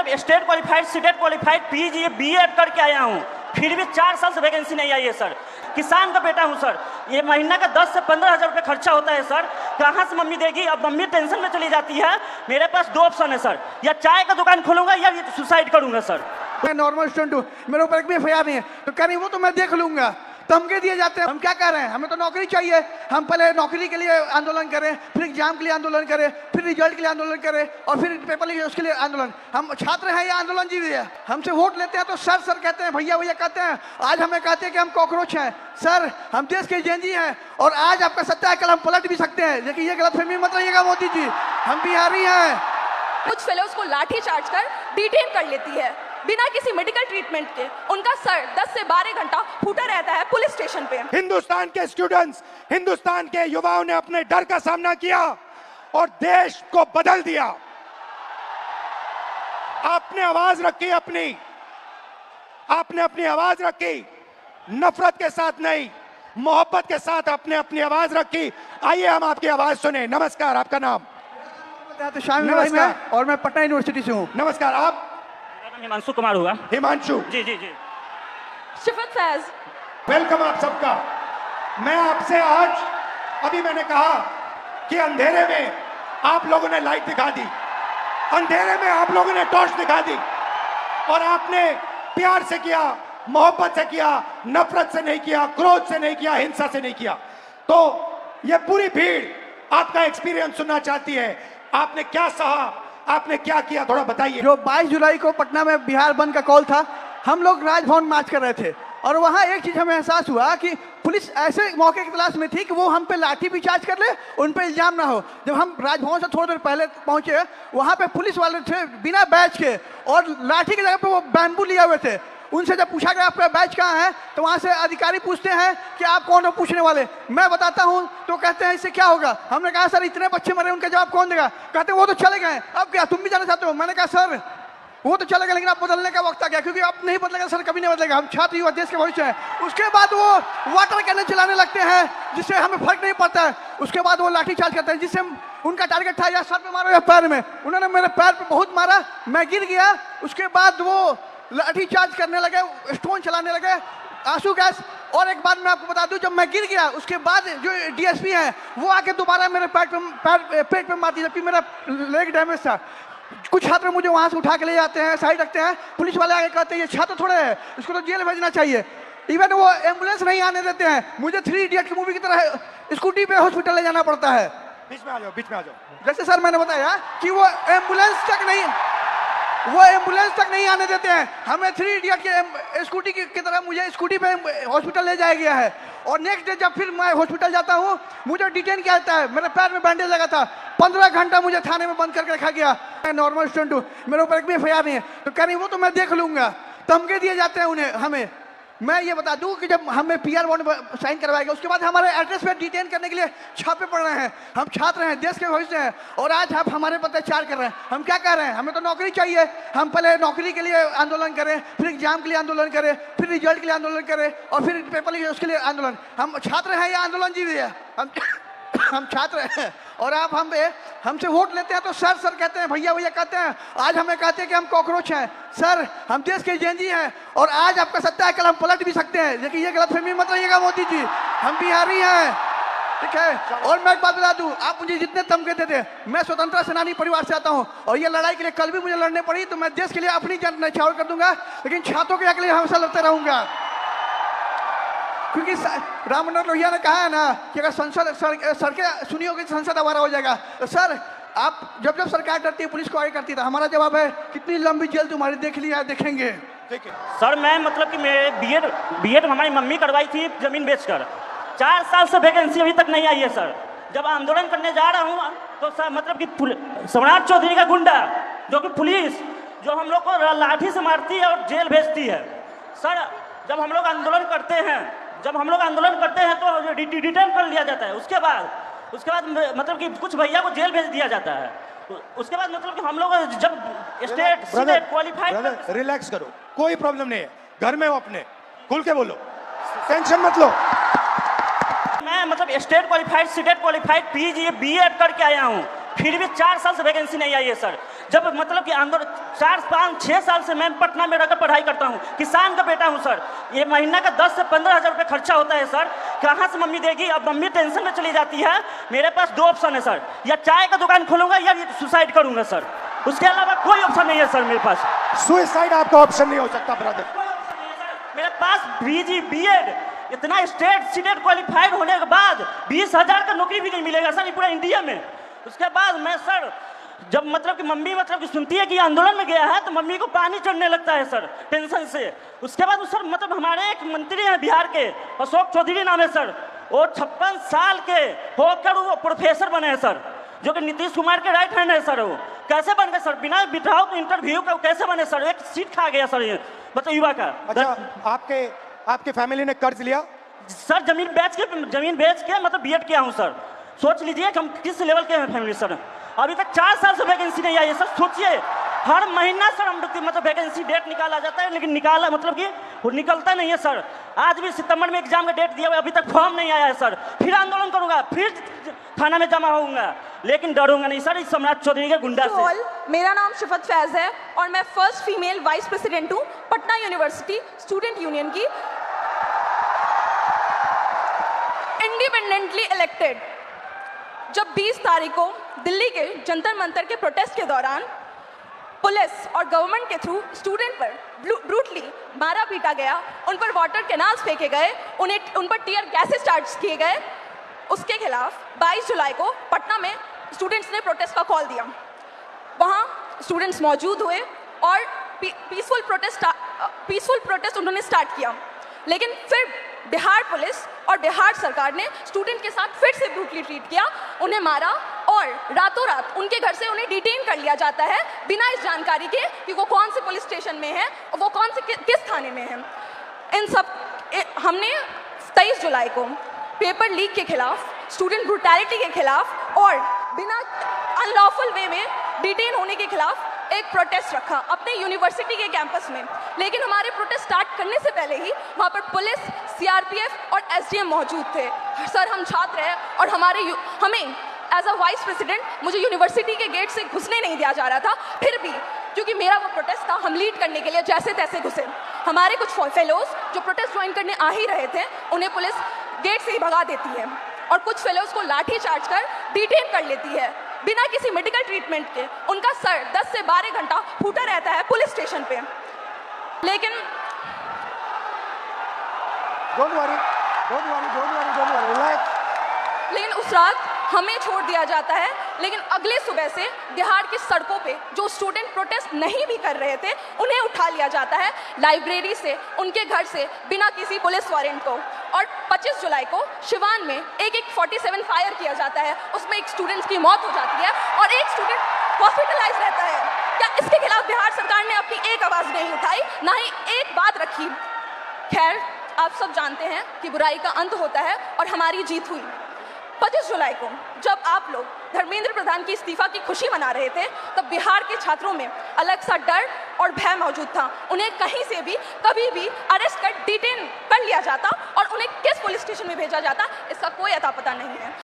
मतलब state qualified, CTET qualified, PG, BEd करके आया हूँ, फिर भी 4 साल से वैकेंसी नहीं आई है सर। किसान का बेटा हूँ सर, ये महीना का 10 से 15 हज़ार रुपये खर्चा होता है सर, कहाँ से मम्मी देगी? अब मम्मी टेंशन में चली जाती है। मेरे पास 2 ऑप्शन है सर, या चाय का दुकान खोलूंगा या सुसाइड करूंगा सर। मैं नॉर्मल स्टूडेंट हूँ, मेरे ऊपर एक भी एफआईआर नहीं है, तो कह रही वो तो मैं देख लूंगा। धमकी दिए जाते हैं। हम क्या कर रहे हैं? हमें तो नौकरी चाहिए। हम पहले नौकरी के लिए आंदोलन करें, फिर एग्जाम के लिए आंदोलन करें, फिर रिजल्ट के लिए आंदोलन करें, और फिर पेपर लिए उसके लिए आंदोलन। हम छात्र हैं, ये आंदोलन जीवी है। हमसे वोट लेते हैं तो सर सर कहते हैं, भैया भैया कहते हैं। आज हमें कहते हैं कि हम कॉकरोच हैं। सर, हम देश के जेनजी हैं, और आज आपका सत्ता है, कल हम पलट भी सकते हैं। लेकिन ये गलतफहमी मत रहिएगा मोदी जी, हम बिहारी हैं। कुछ फेलोज को लाठी चार्ज कर डिटेन कर लेती है बिना किसी मेडिकल ट्रीटमेंट के। उनका सर 10 से 12 घंटा फूटा रहता है पुलिस स्टेशन पे। हिंदुस्तान के स्टूडेंट्स, हिंदुस्तान के युवाओं ने अपने डर का सामना किया और देश को बदल दिया। आपने आवाज रखी अपनी, आपने अपनी आवाज रखी, नफरत के साथ नहीं, मोहब्बत के साथ आपने अपनी आवाज रखी। आइए हम आपकी आवाज सुने। नमस्कार, आपका नाम? नमस्कार। और मैं पटना यूनिवर्सिटी से हूँ। नमस्कार। आप? हिमांशु कुमार हुआ। हिमांशु जी जी जी। शिफत फैज। वेलकम आप सबका। मैं आपसे आज, अभी मैंने कहा कि अंधेरे में आप लोगों ने लाइट दिखा दी, अंधेरे में आप लोगों ने टॉर्च दिखा दी, और आपने प्यार से किया, मोहब्बत से किया, नफरत से नहीं किया, क्रोध से नहीं किया, हिंसा से नहीं किया। तो ये पूरी भीड़ आपका एक्सपीरियंस सुनना चाहती है। आपने क्या सहा, आपने क्या किया, थोड़ा बताइए। जो 22 जुलाई को पटना में बिहार बंद का कॉल था, हम लोग राजभवन मार्च कर रहे थे, और वहाँ एक चीज हमें एहसास हुआ कि पुलिस ऐसे मौके की तलाश में थी कि वो हम पे लाठी भी चार्ज कर ले, उन पे इल्जाम ना हो। जब हम राजभवन से थोड़ी देर पहले पहुंचे, वहाँ पे पुलिस वाले थे बिना बैच के, और लाठी की जगह पे वो बैम्बू लिए हुए थे। उनसे जब पूछा गया आपका बैच कहाँ है, तो वहाँ से अधिकारी पूछते हैं कि आप कौन हो पूछने वाले। मैं बताता हूँ तो कहते हैं इससे क्या होगा। हमने कहा सर इतने बच्चे मरे, उनका जवाब कौन देगा? कहते वो तो चले गए, अब क्या तुम भी जाना चाहते हो? मैंने कहा सर वो तो चलेगा, लेकिन आप बदलने का वक्त आ गया, क्योंकि अब नहीं बदलेगा सर, कभी नहीं बदलेगा। हम छात्र युवा देश के भविष्य हैं। उसके बाद वो वाटर कैनन चलाने लगते हैं, जिससे हमें फर्क नहीं पड़ता है। उसके बाद वो लाठी चार्ज करते हैं, जिससे उनका टारगेट था या सर पे मारो या पैर में। उन्होंने मेरे पैर पे बहुत मारा, मैं गिर गया। उसके बाद वो लाठी चार्ज करने लगे, स्टोन चलाने लगे, आंसू गैस। और एक बात मैं आपको बता दूं, जब मैं गिर गया उसके बाद जो डीएसपी हैं वो आके दोबारा मेरे पेट पे मारती, जबकि मेरा लेग डैमेज था। कुछ छात्र मुझे वहां से उठा के ले जाते हैं, साइड रखते हैं। पुलिस वाले आके कहते हैं ये छात्र थोड़े है, इसको तो जेल भेजना चाहिए। इवन वो एम्बुलेंस नहीं आने देते हैं। मुझे 3 इडियट की मूवी की तरह स्कूटी पे हॉस्पिटल ले जाना पड़ता है। बीच में आ जाओ, बीच में आ जाओ। जैसे सर मैंने बताया कि वो एम्बुलेंस तक नहीं आने देते हैं। हमें 3 इडियट के स्कूटी की तरह मुझे स्कूटी पे हॉस्पिटल ले जाया गया है, और नेक्स्ट डे जब फिर मैं हॉस्पिटल जाता हूँ, मुझे डिटेन किया जाता है। मेरे पैर में बैंडेज लगा था, 15 घंटा मुझे थाने में बंद करके रखा गया। मैं नॉर्मल स्टूडेंट हूँ, मेरे ऊपर एक भी एफआईआर नहीं है, तो कह रही वो तो मैं देख लूंगा। धमकी दिए जाते हैं उन्हें। हमें, मैं ये बता दूं कि जब हमें पीआर बॉन्ड साइन करवाएगा, उसके बाद हमारे एड्रेस पे डिटेन करने के लिए छापे पड़ रहे हैं। हम छात्र हैं, देश के भविष्य हैं, और आज आप हमारे पर अत्याचार कर रहे हैं। हम क्या कर रहे हैं? हमें तो नौकरी चाहिए। हम पहले नौकरी के लिए आंदोलन करें, फिर एग्जाम के लिए आंदोलन करें, फिर रिजल्ट के लिए आंदोलन करें, और फिर पेपर लिए उसके लिए आंदोलन। हम छात्र हैं, ये आंदोलन जीवी है। हम छात्र हैं, और आप हमसे वोट लेते हैं तो सर सर कहते हैं, भैया भैया कहते हैं। आज हमें कहते हैं कि हम कॉकरोच हैं। सर, हम देश के जेनजी हैं, और आज आपका सत्ता है, कल हम पलट भी सकते हैं। लेकिन ये गलतफहमी मत रहिएगा मोदी जी, हम बिहारी हैं, ठीक है। और मैं एक बात बता दूं, आप मुझे जितने धमकी देते, मैं स्वतंत्रता सेनानी परिवार से आता हूं, और ये लड़ाई के लिए कल भी मुझे लड़ने पड़ी तो मैं देश के लिए अपनी जान न्यौछावर कर दूंगा, लेकिन छात्रों के हक के लिए हमेशा लड़ते रहूंगा। क्योंकि राम मनोहर लोहिया ने कहा है ना कि अगर संसद सड़कें सुनी होगी तो संसद आवारा हो जाएगा। तो सर, आप जब सरकार करती है, पुलिस को आगे करती है, तो हमारा जवाब है कितनी लंबी जेल तुम्हारी देख लिया, देखेंगे। सर, मैं मतलब कि मेरे बीएड हमारी मम्मी करवाई थी जमीन बेचकर। 4 साल से वैकेंसी अभी तक नहीं आई है सर। जब आंदोलन करने जा रहा हूँ तो सर मतलब कि सम्राट चौधरी का गुंडा, जो कि पुलिस, जो हम लोग को लाठी से मारती है और जेल भेजती है। सर, जब हम लोग आंदोलन करते हैं तो डिटेन कर लिया जाता है। उसके बाद मतलब कि कुछ भैया को जेल भेज दिया जाता है। उसके बाद मतलब कि हम लोग जब स्टेट क्वालिफाइड। रिलैक्स करो, कोई प्रॉब्लम नहीं है, घर में हो अपने, खुल के बोलो, टेंशन मत लो। मैं मतलब state qualified, CTET qualified, PG, BEd करके आया हूँ, फिर भी 4 साल से वैकेंसी नहीं आई है सर। जब मतलब कि आंदोलन 4-5-6 साल से मैं पटना में रहकर पढ़ाई करता हूँ, किसान का बेटा हूँ सर। ये महीना का 10 से 15 हज़ार रुपये खर्चा होता है सर, कहाँ से मम्मी देगी? अब मम्मी टेंशन में चली जाती है। मेरे पास 2 ऑप्शन है सर, या चाय का दुकान खोलूंगा या सुसाइड करूंगा सर, उसके अलावा कोई ऑप्शन नहीं है सर मेरे पास। सुसाइड आपका ऑप्शन नहीं हो सकता ब्रदर। मेरे पास बीजी बीएड इतना स्टेट सीटेट क्वालिफाइड होने के बाद 20,000 का नौकरी भी नहीं मिलेगा सर पूरा इंडिया में। उसके बाद मैं सर जब मतलब कि मम्मी मतलब कि सुनती है कि आंदोलन में गया है तो मम्मी को पानी चढ़ने लगता है सर टेंशन से। उसके बाद सर मतलब हमारे एक मंत्री हैं बिहार के, अशोक चौधरी नाम है सर, वो 56 साल के होकर वो प्रोफेसर बने हैं सर, जो कि नीतीश कुमार के राइट हैंड है सर। वो कैसे बन गए सर? बिना विदाउट इंटरव्यू का कैसे बने सर? एक सीट खा गया सर ये मतलब युवा का। अच्छा, आपके फैमिली ने कर्ज लिया? सर जमीन बेच के मतलब बीएड किया हूँ सर। सोच लीजिए कि हम किस लेवल के हैं फैमिली सर। अभी तक 4 साल से वैकेंसी नहीं आई है सर। सोचिए हर महीना सर हम मतलब वैकेंसी डेट निकाला जाता है, लेकिन निकाला मतलब कि वो निकलता नहीं है सर। आज भी सितंबर में एग्जाम का डेट दिया हुआ, अभी तक फॉर्म नहीं आया है सर। फिर आंदोलन करूंगा, फिर थाना में जमा होऊंगा, लेकिन डरूंगा नहीं सर इस सम्राट चौधरी के गुंडा से। मेरा नाम शिफत फैज है और मैं फर्स्ट फीमेल वाइस प्रेसिडेंट हूँ पटना यूनिवर्सिटी स्टूडेंट यूनियन की, इंडिपेंडेंटली इलेक्टेड। जब 20 तारीख को दिल्ली के जंतर मंतर के प्रोटेस्ट के दौरान पुलिस और गवर्नमेंट के थ्रू स्टूडेंट पर ब्रूटली मारा पीटा गया, उन पर वाटर कैनाल्स फेंके गए, उन पर टीयर गैसेस चार्ज किए गए, उसके खिलाफ 22 जुलाई को पटना में स्टूडेंट्स ने प्रोटेस्ट का कॉल दिया। वहाँ स्टूडेंट्स मौजूद हुए और पीसफुल प्रोटेस्ट उन्होंने स्टार्ट किया, लेकिन फिर बिहार पुलिस और बिहार सरकार ने स्टूडेंट के साथ फिर से ब्रूटली ट्रीट किया, उन्हें मारा और रातों रात उनके घर से उन्हें डिटेन कर लिया जाता है बिना इस जानकारी के कि वो कौन से पुलिस स्टेशन में है और वो कौन से किस थाने में है। इन सब हमने 23 जुलाई को पेपर लीक के खिलाफ, स्टूडेंट ब्रूटैलिटी के खिलाफ और बिना अनलॉफुल वे में डिटेन होने के खिलाफ एक प्रोटेस्ट रखा अपने यूनिवर्सिटी के कैंपस में। लेकिन हमारे प्रोटेस्ट स्टार्ट करने से पहले ही वहाँ पर पुलिस, सीआरपीएफ और एसडीएम मौजूद थे। सर हम छात्र हैं और हमें एज अ वाइस प्रेसिडेंट मुझे यूनिवर्सिटी के गेट से घुसने नहीं दिया जा रहा था। फिर भी क्योंकि मेरा वो प्रोटेस्ट था, हम लीड करने के लिए जैसे तैसे घुसे। हमारे कुछ फेलोज जो प्रोटेस्ट ज्वाइन करने आ ही रहे थे उन्हें पुलिस गेट से ही भगा देती है और कुछ फेलोज को लाठी चार्ज कर डिटेन कर लेती है बिना किसी मेडिकल ट्रीटमेंट के। उनका सर 10 से 12 घंटा फूटा रहता है पुलिस स्टेशन पे। लेकिन उस रात हमें छोड़ दिया जाता है, लेकिन अगले सुबह से बिहार की सड़कों पे जो स्टूडेंट प्रोटेस्ट नहीं भी कर रहे थे उन्हें उठा लिया जाता है लाइब्रेरी से, उनके घर से, बिना किसी पुलिस वारंट को। और 25 जुलाई को शिवान में एक 47 फायर किया जाता है, उसमें एक स्टूडेंट की मौत हो जाती है और एक स्टूडेंट हॉस्पिटलाइज रहता है। क्या इसके खिलाफ बिहार सरकार ने अपनी एक आवाज़ नहीं उठाई, ना ही एक बात रखी? खैर, आप सब जानते हैं कि बुराई का अंत होता है और हमारी जीत हुई। 25 जुलाई को जब आप लोग धर्मेंद्र प्रधान की इस्तीफा की खुशी मना रहे थे, तब बिहार के छात्रों में अलग सा डर और भय मौजूद था। उन्हें कहीं से भी कभी भी अरेस्ट कर डिटेन कर लिया जाता और उन्हें किस पुलिस स्टेशन में भेजा जाता इसका कोई अता पता नहीं है।